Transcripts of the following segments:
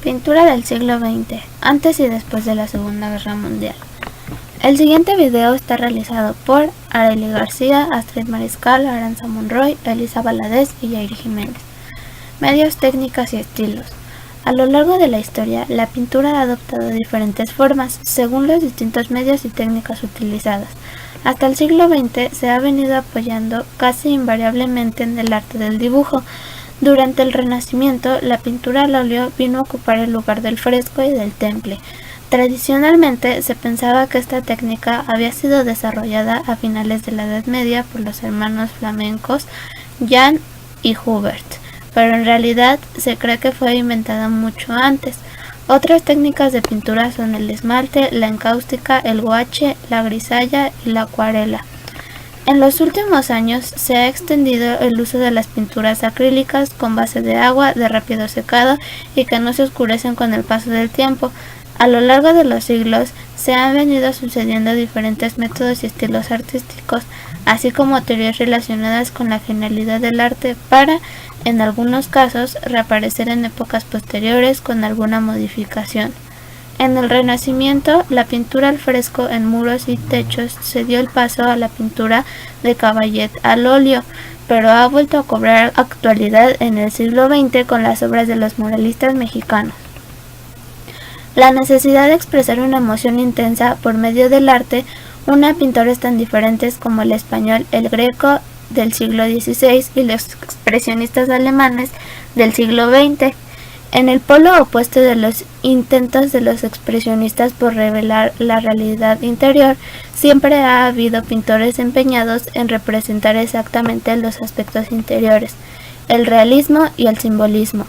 Pintura del siglo XX, antes y después de la Segunda Guerra Mundial. El siguiente video está realizado por Arely García, Astrid Mariscal, Aranza Monroy, Elisa Valadez y Yair Jiménez. Medios, técnicas y estilos. A lo largo de la historia, la pintura ha adoptado diferentes formas según los distintos medios y técnicas utilizadas. Hasta el siglo XX se ha venido apoyando casi invariablemente en el arte del dibujo. Durante el Renacimiento, la pintura al óleo vino a ocupar el lugar del fresco y del temple. Tradicionalmente se pensaba que esta técnica había sido desarrollada a finales de la Edad Media por los hermanos flamencos Jan y Hubert, pero en realidad se cree que fue inventada mucho antes. Otras técnicas de pintura son el esmalte, la encáustica, el guache, la grisalla y la acuarela. En los últimos años se ha extendido el uso de las pinturas acrílicas con base de agua, de rápido secado y que no se oscurecen con el paso del tiempo. A lo largo de los siglos se han venido sucediendo diferentes métodos y estilos artísticos, así como teorías relacionadas con la finalidad del arte para, en algunos casos, reaparecer en épocas posteriores con alguna modificación. En el Renacimiento, la pintura al fresco en muros y techos se dio el paso a la pintura de caballet al óleo, pero ha vuelto a cobrar actualidad en el siglo XX con las obras de los muralistas mexicanos. La necesidad de expresar una emoción intensa por medio del arte une a pintores tan diferentes como el español, el greco del siglo XVI y los expresionistas alemanes del siglo XX. En el polo opuesto de los intentos de los expresionistas por revelar la realidad interior, siempre ha habido pintores empeñados en representar exactamente los aspectos interiores, el realismo y el simbolismo.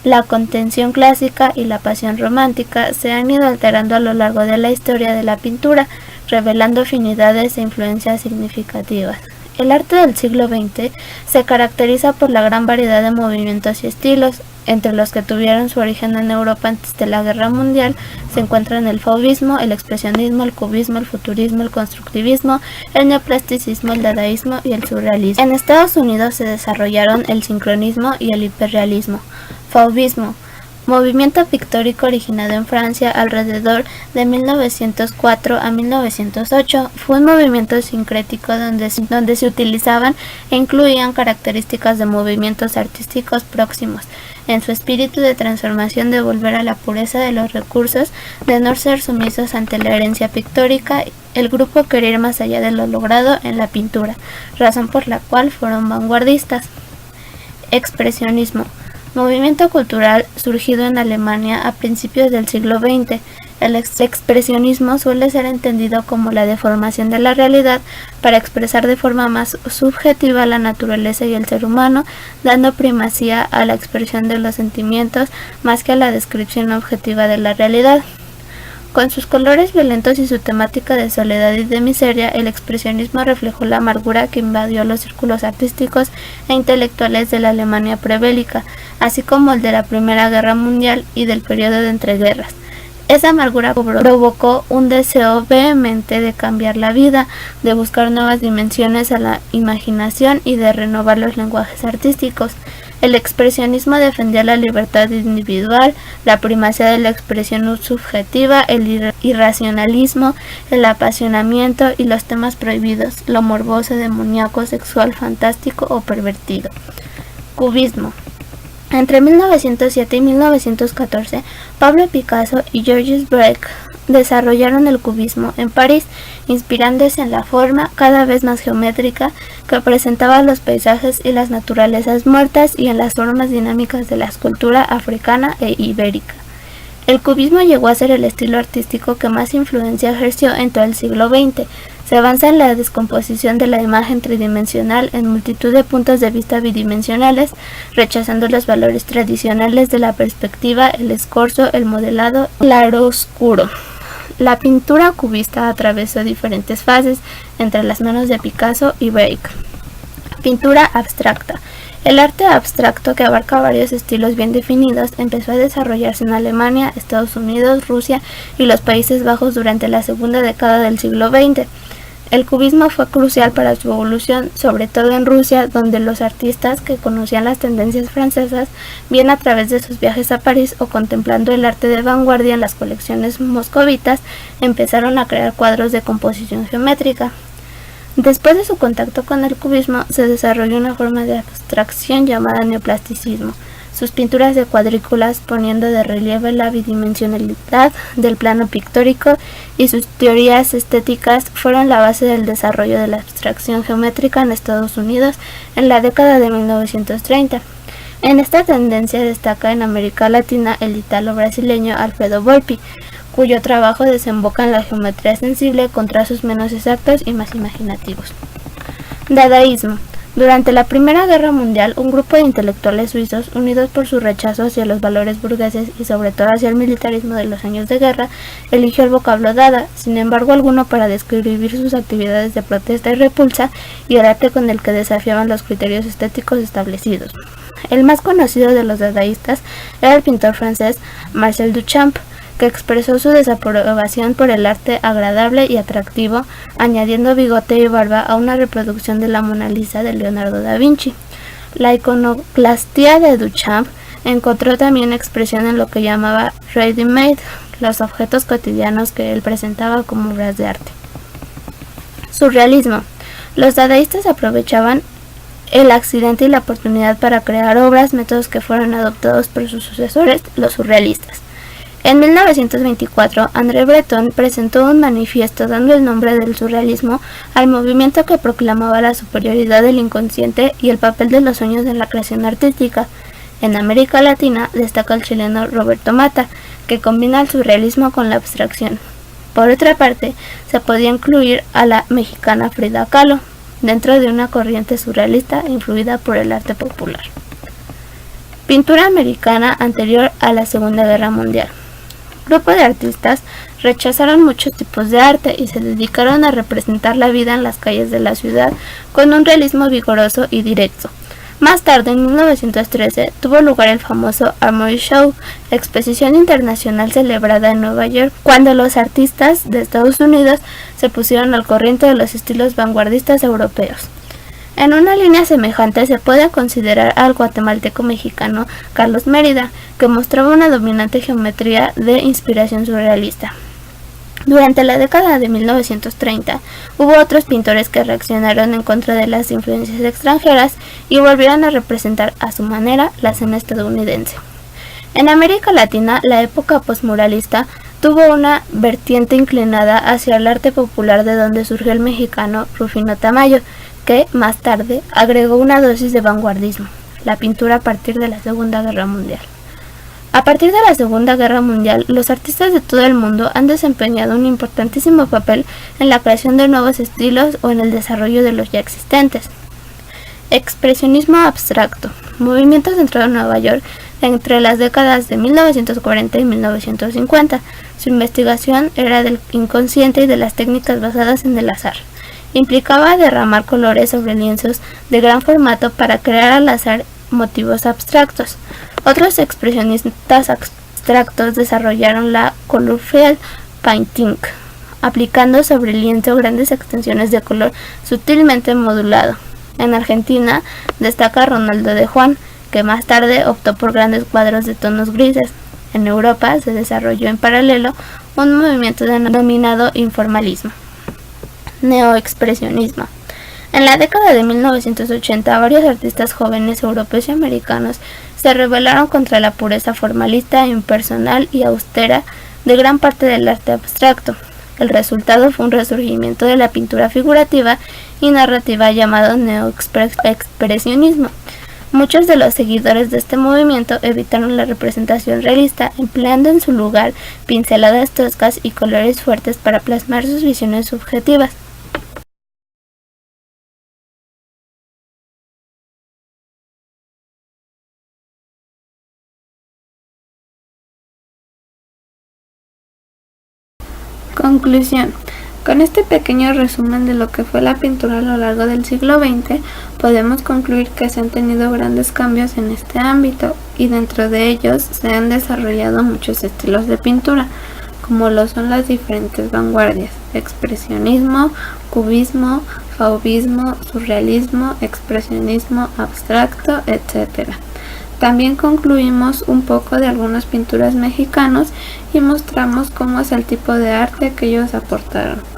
La contención clásica y la pasión romántica se han ido alterando a lo largo de la historia de la pintura, revelando afinidades e influencias significativas. El arte del siglo XX se caracteriza por la gran variedad de movimientos y estilos. Entre los que tuvieron su origen en Europa antes de la Guerra Mundial se encuentran el fauvismo, el expresionismo, el cubismo, el futurismo, el constructivismo, el neoplasticismo, el dadaísmo y el surrealismo. En Estados Unidos se desarrollaron el sincronismo y el hiperrealismo. Fauvismo, movimiento pictórico originado en Francia alrededor de 1904 a 1908, fue un movimiento sincrético donde se utilizaban e incluían características de movimientos artísticos próximos, en su espíritu de transformación, de volver a la pureza de los recursos, de no ser sumisos ante la herencia pictórica. El grupo quería ir más allá de lo logrado en la pintura, razón por la cual fueron vanguardistas. Expresionismo, movimiento cultural surgido en Alemania a principios del siglo XX. El expresionismo suele ser entendido como la deformación de la realidad para expresar de forma más subjetiva la naturaleza y el ser humano, dando primacía a la expresión de los sentimientos más que a la descripción objetiva de la realidad. Con sus colores violentos y su temática de soledad y de miseria, el expresionismo reflejó la amargura que invadió los círculos artísticos e intelectuales de la Alemania prebélica, así como el de la Primera Guerra Mundial y del periodo de entreguerras. Esa amargura provocó un deseo vehemente de cambiar la vida, de buscar nuevas dimensiones a la imaginación y de renovar los lenguajes artísticos. El expresionismo defendía la libertad individual, la primacía de la expresión subjetiva, el irracionalismo, el apasionamiento y los temas prohibidos, lo morboso, demoníaco, sexual, fantástico o pervertido. Cubismo. Entre 1907 y 1914, Pablo Picasso y Georges Braque desarrollaron el cubismo en París, inspirándose en la forma cada vez más geométrica que presentaba los paisajes y las naturalezas muertas y en las formas dinámicas de la escultura africana e ibérica. El cubismo llegó a ser el estilo artístico que más influencia ejerció en todo el siglo XX. Se avanza en la descomposición de la imagen tridimensional en multitud de puntos de vista bidimensionales, rechazando los valores tradicionales de la perspectiva, el escorzo, el modelado, el claroscuro. La pintura cubista atravesó diferentes fases entre las manos de Picasso y Braque. Pintura abstracta. El arte abstracto, que abarca varios estilos bien definidos, empezó a desarrollarse en Alemania, Estados Unidos, Rusia y los Países Bajos durante la segunda década del siglo XX. El cubismo fue crucial para su evolución, sobre todo en Rusia, donde los artistas que conocían las tendencias francesas, bien a través de sus viajes a París o contemplando el arte de vanguardia en las colecciones moscovitas, empezaron a crear cuadros de composición geométrica. Después de su contacto con el cubismo, se desarrolló una forma de abstracción llamada neoplasticismo. Sus pinturas de cuadrículas poniendo de relieve la bidimensionalidad del plano pictórico y sus teorías estéticas fueron la base del desarrollo de la abstracción geométrica en Estados Unidos en la década de 1930. En esta tendencia destaca en América Latina el ítalo-brasileño Alfredo Volpi, cuyo trabajo desemboca en la geometría sensible con trazos menos exactos y más imaginativos. Dadaísmo. Durante la Primera Guerra Mundial, un grupo de intelectuales suizos, unidos por su rechazo hacia los valores burgueses y sobre todo hacia el militarismo de los años de guerra, eligió el vocablo Dada, sin embargo alguno para describir sus actividades de protesta y repulsa y el arte con el que desafiaban los criterios estéticos establecidos. El más conocido de los dadaístas era el pintor francés Marcel Duchamp, que expresó su desaprobación por el arte agradable y atractivo, añadiendo bigote y barba a una reproducción de la Mona Lisa de Leonardo da Vinci. La iconoclastía de Duchamp encontró también expresión en lo que llamaba ready-made, los objetos cotidianos que él presentaba como obras de arte. Surrealismo. Los dadaístas aprovechaban el accidente y la oportunidad para crear obras, métodos que fueron adoptados por sus sucesores, los surrealistas. En 1924, André Breton presentó un manifiesto dando el nombre del surrealismo al movimiento que proclamaba la superioridad del inconsciente y el papel de los sueños en la creación artística. En América Latina destaca el chileno Roberto Mata, que combina el surrealismo con la abstracción. Por otra parte, se podía incluir a la mexicana Frida Kahlo, dentro de una corriente surrealista influida por el arte popular. Pintura americana anterior a la Segunda Guerra Mundial. Grupo de artistas rechazaron muchos tipos de arte y se dedicaron a representar la vida en las calles de la ciudad con un realismo vigoroso y directo. Más tarde, en 1913, tuvo lugar el famoso Armory Show, exposición internacional celebrada en Nueva York, cuando los artistas de Estados Unidos se pusieron al corriente de los estilos vanguardistas europeos. En una línea semejante se puede considerar al guatemalteco mexicano Carlos Mérida, que mostraba una dominante geometría de inspiración surrealista. Durante la década de 1930, hubo otros pintores que reaccionaron en contra de las influencias extranjeras y volvieron a representar a su manera la escena estadounidense. En América Latina, la época postmuralista tuvo una vertiente inclinada hacia el arte popular, de donde surgió el mexicano Rufino Tamayo, que, más tarde, agregó una dosis de vanguardismo, la pintura a partir de la Segunda Guerra Mundial. A partir de la Segunda Guerra Mundial, los artistas de todo el mundo han desempeñado un importantísimo papel en la creación de nuevos estilos o en el desarrollo de los ya existentes. Expresionismo abstracto, movimiento centrado en Nueva York entre las décadas de 1940 y 1950. Su investigación era del inconsciente y de las técnicas basadas en el azar. Implicaba derramar colores sobre lienzos de gran formato para crear al azar motivos abstractos. Otros expresionistas abstractos desarrollaron la colorfield painting, aplicando sobre el lienzo grandes extensiones de color sutilmente modulado. En Argentina destaca Ronaldo de Juan, que más tarde optó por grandes cuadros de tonos grises. En Europa se desarrolló en paralelo un movimiento denominado informalismo. Neoexpresionismo. En la década de 1980, varios artistas jóvenes europeos y americanos se rebelaron contra la pureza formalista, impersonal y austera de gran parte del arte abstracto. El resultado fue un resurgimiento de la pintura figurativa y narrativa llamado neoexpresionismo. Muchos de los seguidores de este movimiento evitaron la representación realista, empleando en su lugar pinceladas toscas y colores fuertes para plasmar sus visiones subjetivas. Conclusión. Con este pequeño resumen de lo que fue la pintura a lo largo del siglo XX, podemos concluir que se han tenido grandes cambios en este ámbito y dentro de ellos se han desarrollado muchos estilos de pintura, como lo son las diferentes vanguardias: expresionismo, cubismo, fauvismo, surrealismo, expresionismo abstracto, etc. También concluimos un poco de algunas pinturas mexicanos y mostramos cómo es el tipo de arte que ellos aportaron.